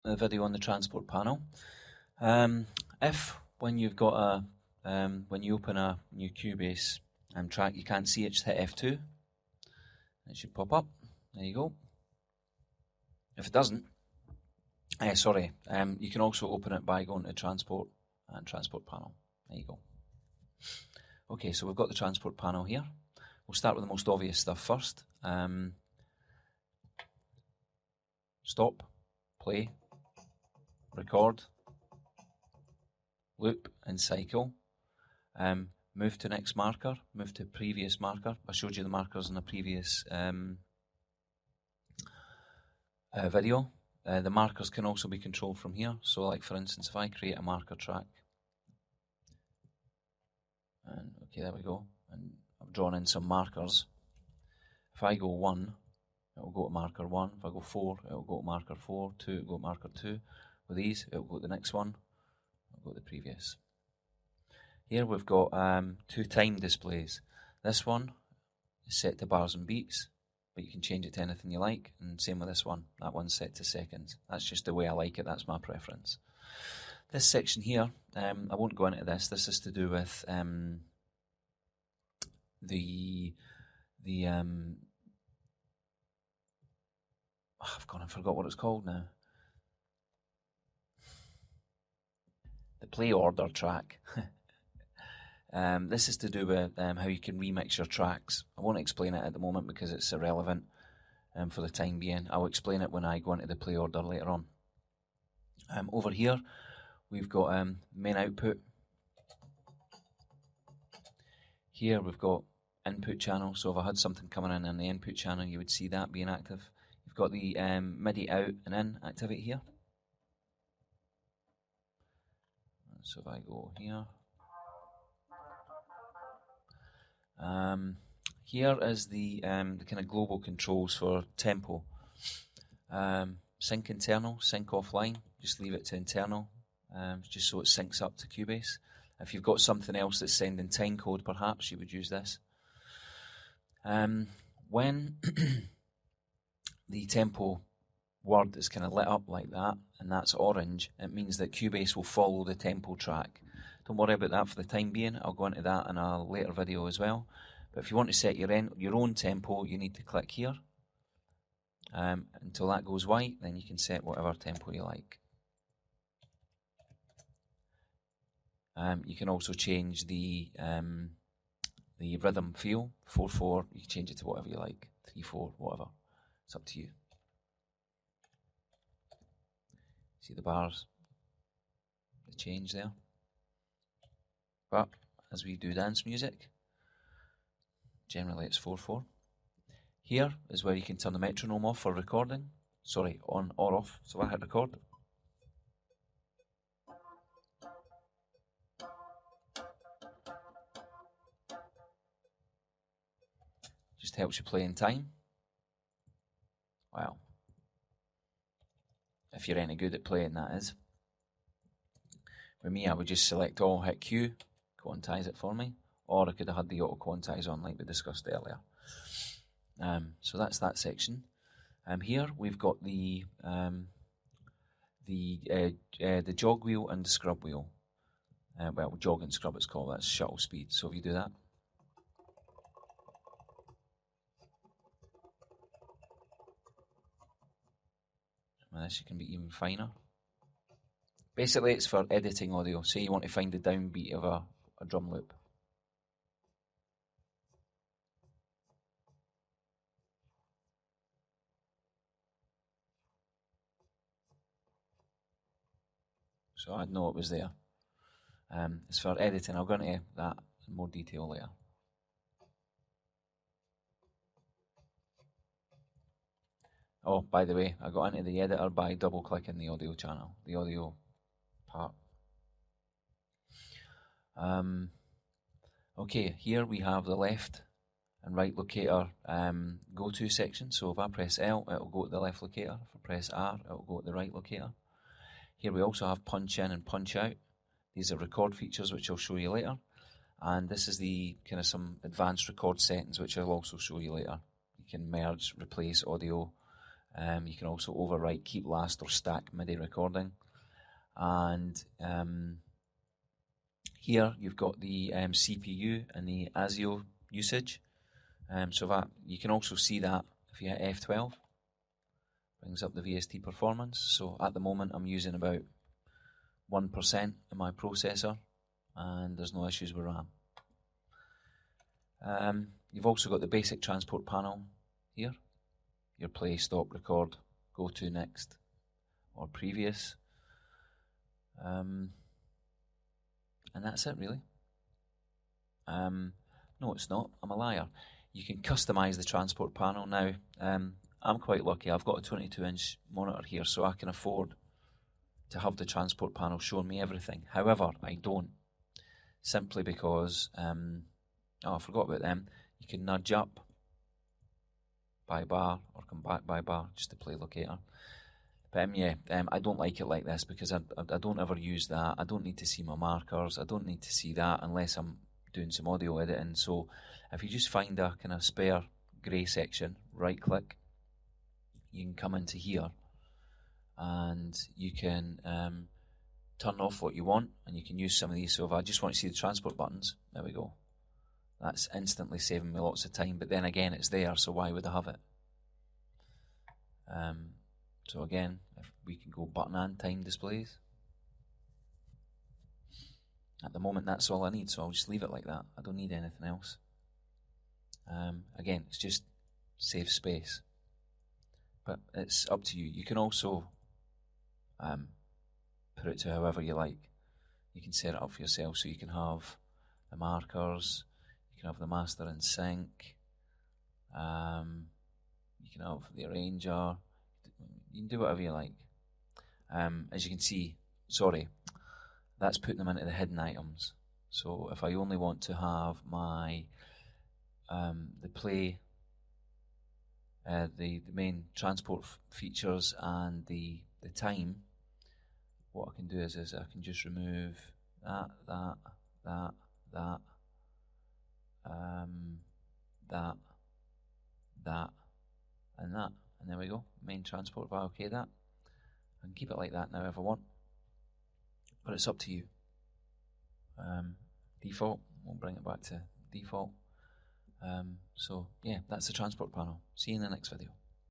the video on the transport panel. If when you've got when you open a new Cubase track you can't see it, just hit F2. It should pop up. There you go. If it doesn't, you can also open it by going to Transport and Transport Panel. There you go. Okay, so we've got the Transport Panel here. We'll start with the most obvious stuff first. Stop, play, record, loop and cycle. Move to next marker, move to previous marker. I showed you the markers in the previous video. The markers can also be controlled from here. So like for instance, if I create a marker track, and okay, there we go, and I've drawn in some markers. If I go 1, it will go to marker 1. If I go 4, it will go to marker 4. 2, it will go to marker 2. With these, it will go to the next one. It will go to the previous. Here we've got 2 time displays. This one is set to bars and beats, but you can change it to anything you like, and same with this one. That one's set to seconds. That's just the way I like it, that's my preference. This section here, I won't go into this. This is to do with I've gone and forgot what it's called now. The play order track. This is to do with how you can remix your tracks. I won't explain it at the moment because it's irrelevant for the time being. I'll explain it when I go into the play order later on. Over here we've got main output. Here we've got input channel, so if I had something coming in the input channel you would see that being active. You've got the MIDI out and in activity here. So if I go here, here is the kind of global controls for tempo. Sync internal, sync offline, just leave it to internal, just so it syncs up to Cubase. If you've got something else that's sending timecode, perhaps you would use this. When the tempo word is kind of lit up like that, and that's orange, it means that Cubase will follow the tempo track. Don't worry about that for the time being. I'll go into that in a later video as well. But if you want to set your own tempo, you need to click here. Until that goes white, then you can set whatever tempo you like. You can also change the rhythm feel. 4/4, you can change it to whatever you like. 3/4, whatever. It's up to you. See the bars? The change there. But as we do dance music, generally it's 4/4. Here is where you can turn the metronome off for recording. Sorry, on or off. So I hit record. Just helps you play in time. Wow. If you're any good at playing, that is. With me, I would just select all, hit Q, quantize it for me, or I could have had the auto quantize on like we discussed earlier. So that's that section. Here we've got the jog wheel and the scrub wheel. Well, jog and scrub it's called, that's shuttle speed. So if you do that, and this you can be even finer. Basically it's for editing audio. Say you want to find the downbeat of a drum loop. So I'd know it was there. It's for editing. I'll go into that in more detail later. Oh, by the way, I got into the editor by double clicking the audio channel, the audio part. Okay, here we have the left and right locator go to section. So if I press L, it will go to the left locator. If I press R, it will go to the right locator. Here we also have punch in and punch out. These are record features which I'll show you later. And this is the kind of some advanced record settings which I'll also show you later. You can merge, replace audio, You can also overwrite, keep last, or stack MIDI recording. And here you've got the CPU and the ASIO usage. So that you can also see that if you hit F12, brings up the VST performance. So at the moment I'm using about 1% in my processor, and there's no issues with RAM. You've also got the basic transport panel here. Your play, stop, record, go to, next, or previous. And that's it really. No, it's not. I'm a liar. You can customize the transport panel now. I'm quite lucky. I've got a 22-inch monitor here, so I can afford to have the transport panel showing me everything. However, I don't, simply because I forgot about them. You can nudge up by bar or come back by bar just to play locator. But I don't like it like this because I don't ever use that. I don't need to see my markers. I don't need to see that unless I'm doing some audio editing. So if you just find a kind of spare grey section, right click, you can come into here and you can turn off what you want, and you can use some of these. So if I just want to see the transport buttons, there we go. That's instantly saving me lots of time, but then again it's there, so why would I have it? So again, if we can go button and time displays. At the moment that's all I need, so I'll just leave it like that. I don't need anything else. Again, it's just save space. But it's up to you. You can also put it to however you like. You can set it up for yourself, so you can have the markers, you can have the master in sync, you can have the arranger, you can do whatever you like. As you can see, sorry, that's putting them into the hidden items. So if I only want to have my the play, the main transport features and the time, what I can do is I can just remove that, and that, and there we go. Main transport, if I okay that, I can keep it like that now if I want, but it's up to you. Default, we'll bring it back to default. So yeah, that's the transport panel. See you in the next video.